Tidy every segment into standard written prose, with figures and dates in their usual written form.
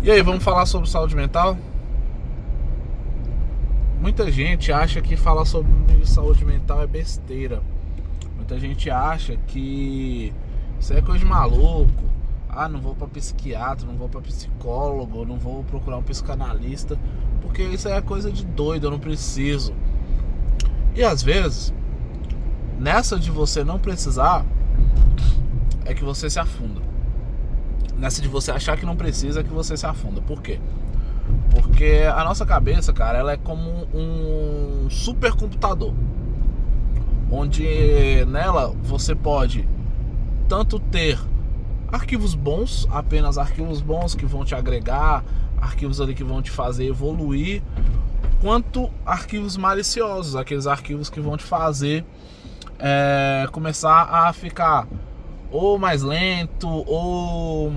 E aí, vamos falar sobre saúde mental? Muita gente acha que falar sobre saúde mental é besteira. Muita gente acha que isso é coisa de maluco. Ah, não vou pra psiquiatra, não vou pra psicólogo, não vou procurar um psicanalista, porque isso é coisa de doido, eu não preciso. E às vezes, nessa de você não precisar, é que você se afunda. Nessa de você achar que não precisa, é que você se afunda. Por quê? Porque a nossa cabeça, cara, ela é como um supercomputador, onde nela você pode tanto ter arquivos bons, apenas arquivos bons que vão te agregar, arquivos ali que vão te fazer evoluir, quanto arquivos maliciosos, aqueles arquivos que vão te fazer começar a ficar ou mais lento ou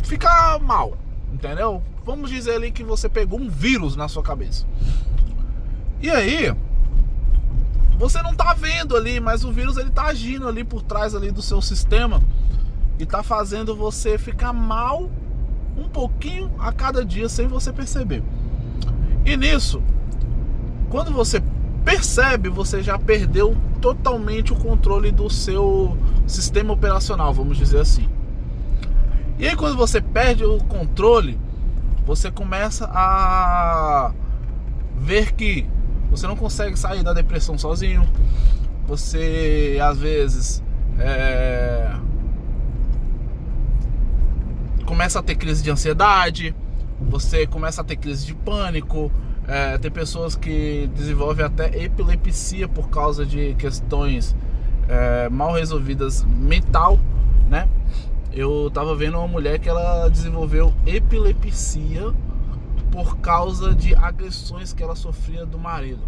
ficar mal, entendeu? Vamos dizer ali que você pegou um vírus na sua cabeça. E aí, você não tá vendo ali, mas o vírus ele tá agindo ali por trás ali do seu sistema e tá fazendo você ficar mal um pouquinho a cada dia sem você perceber. E nisso, quando você percebe, você já perdeu totalmente o controle do seu sistema operacional, vamos dizer assim. E aí quando você perde o controle, você começa a ver que você não consegue sair da depressão sozinho. Você às vezes começa a ter crise de ansiedade, você começa a ter crise de pânico. Tem pessoas que desenvolvem até epilepsia por causa de questões mal resolvidas mental, né? Eu tava vendo uma mulher que ela desenvolveu epilepsia por causa de agressões que ela sofria do marido.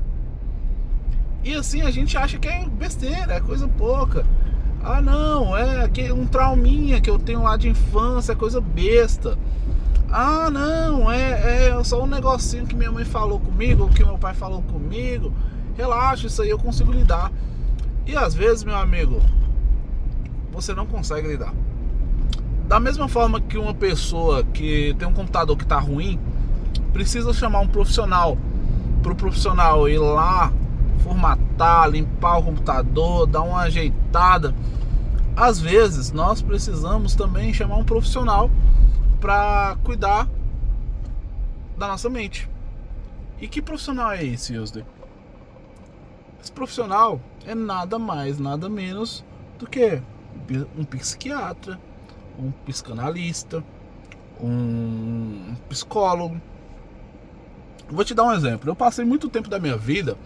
E assim, a gente acha que é besteira, é coisa pouca. Ah não, é um trauminha que eu tenho lá de infância, é coisa besta. Ah não, é só um negocinho que minha mãe falou comigo, que meu pai falou comigo. Relaxa, isso aí eu consigo lidar. E às vezes, meu amigo, você não consegue lidar. Da mesma forma que uma pessoa que tem um computador que está ruim precisa chamar um profissional, para o profissional ir lá formatar, limpar o computador, dar uma ajeitada. Às vezes nós precisamos também chamar um profissional para cuidar da nossa mente. E que profissional é esse, Yosde? Esse profissional é nada mais, nada menos do que um psiquiatra, um psicanalista, um psicólogo. Vou te dar um exemplo. Eu passei muito tempo da minha vida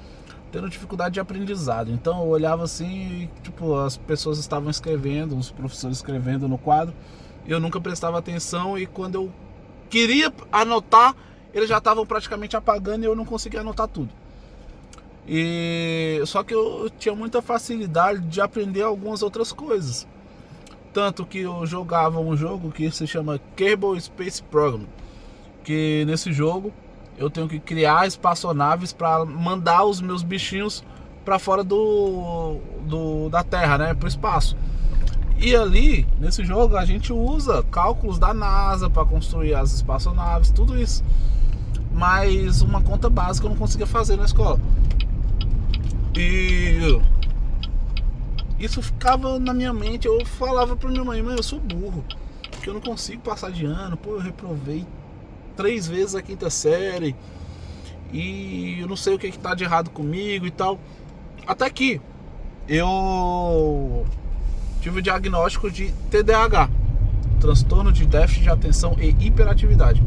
tendo dificuldade de aprendizado. Então eu olhava assim e, tipo, as pessoas estavam escrevendo, os professores escrevendo no quadro, e eu nunca prestava atenção, e quando eu queria anotar, eles já estavam praticamente apagando e eu não conseguia anotar tudo. Só que eu tinha muita facilidade de aprender algumas outras coisas. Tanto que eu jogava um jogo que se chama Kerbal Space Program, que nesse jogo eu tenho que criar espaçonaves para mandar os meus bichinhos para fora da Terra, né, para o espaço. E ali, nesse jogo, a gente usa cálculos da NASA para construir as espaçonaves, tudo isso. Mas uma conta básica eu não conseguia fazer na escola. E isso ficava na minha mente. Eu falava pra minha mãe: eu sou burro, porque eu não consigo passar de ano. Pô, eu reprovei 3 vezes a 5ª série e eu não sei o que tá de errado comigo e tal. Até que eu tive o diagnóstico de TDAH, transtorno de déficit de atenção e hiperatividade.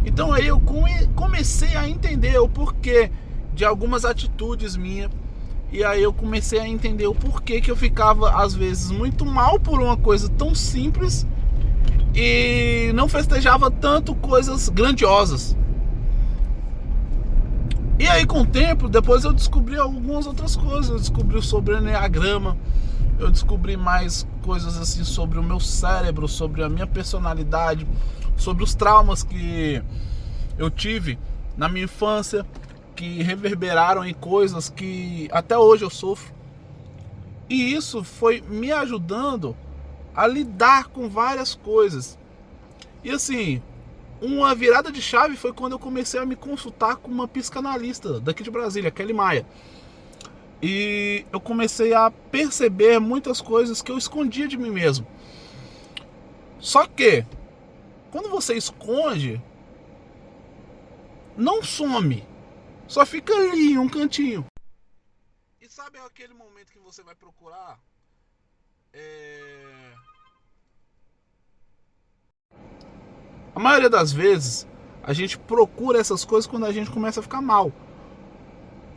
Então aí eu comecei a entender o porquê de algumas atitudes minhas. E aí eu comecei a entender o porquê que eu ficava às vezes muito mal por uma coisa tão simples e não festejava tanto coisas grandiosas. E aí com o tempo, depois eu descobri algumas outras coisas. Eu descobri sobre o Enneagrama, eu descobri mais coisas assim sobre o meu cérebro, sobre a minha personalidade, sobre os traumas que eu tive na minha infância, que reverberaram em coisas que até hoje eu sofro. E isso foi me ajudando a lidar com várias coisas. E assim, uma virada de chave foi quando eu comecei a me consultar com uma psicanalista daqui de Brasília, Kelly Maia. E eu comecei a perceber muitas coisas que eu escondia de mim mesmo. Só que, quando você esconde, não some. Só fica ali em um cantinho. E sabe aquele momento que você vai procurar? A maioria das vezes, a gente procura essas coisas quando a gente começa a ficar mal.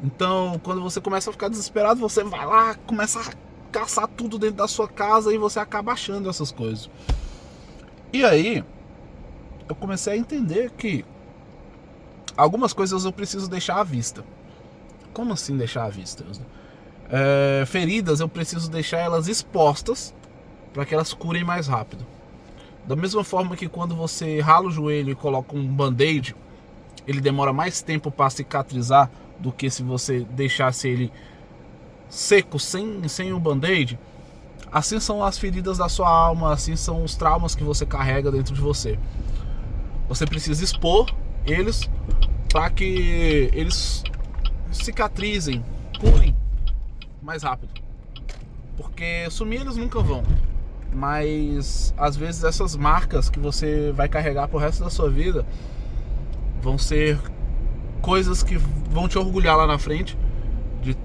Então, quando você começa a ficar desesperado, você vai lá, começa a caçar tudo dentro da sua casa e você acaba achando essas coisas. E aí, eu comecei a entender que algumas coisas eu preciso deixar à vista. Como assim deixar à vista? Feridas eu preciso deixar elas expostas para que elas curem mais rápido. Da mesma forma que quando você rala o joelho e coloca um band-aid, ele demora mais tempo para cicatrizar do que se você deixasse ele seco, sem o band-aid. Assim são as feridas da sua alma, assim são os traumas que você carrega dentro de você. Você precisa expor eles para que eles cicatrizem, curem mais rápido. Porque sumir eles nunca vão. Mas às vezes essas marcas que você vai carregar pro resto da sua vida vão ser coisas que vão te orgulhar lá na frente de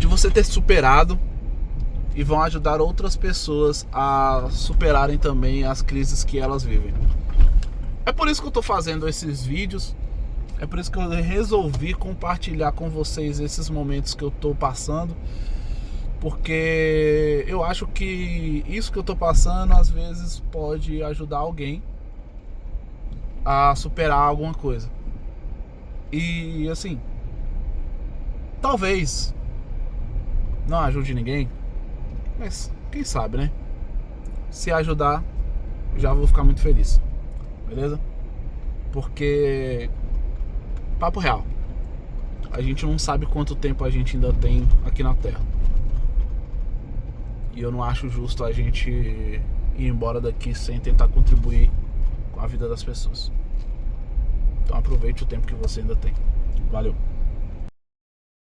você ter superado, e vão ajudar outras pessoas a superarem também as crises que elas vivem. É por isso que eu tô fazendo esses vídeos. É por isso que eu resolvi compartilhar com vocês esses momentos que eu tô passando. Porque eu acho que isso que eu tô passando às vezes pode ajudar alguém a superar alguma coisa. E assim, talvez não ajude ninguém, mas quem sabe, né? Se ajudar, já vou ficar muito feliz. Beleza? Porque, papo real, a gente não sabe quanto tempo a gente ainda tem aqui na Terra. E eu não acho justo a gente ir embora daqui sem tentar contribuir com a vida das pessoas. Então aproveite o tempo que você ainda tem. Valeu.